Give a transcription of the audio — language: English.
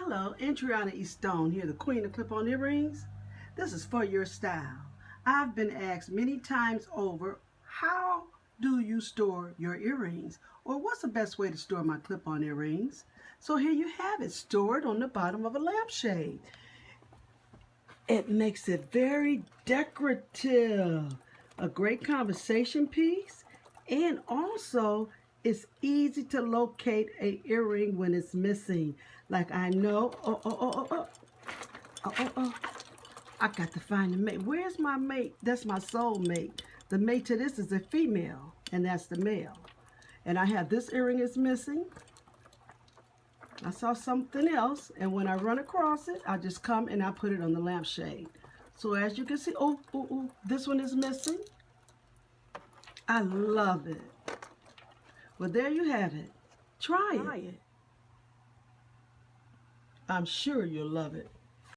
Hello, Adriana E. Stone here, the queen of clip-on earrings. This is for your style. I've been asked many times over, how do you store your earrings? Or what's the best way to store my clip-on earrings? So here you have it, stored on the bottom of a lampshade. It makes it very decorative, a great conversation piece, and also it's easy to locate a earring when it's missing. Like I know, I got to find the mate. Where's my mate? That's my soul mate. The mate to this is a female, and that's the male. And I have this earring is missing. I saw something else, and when I run across it, I just come and I put it on the lampshade. So as you can see, this one is missing. I love it. Well, there you have it. Try it. I'm sure you'll love it.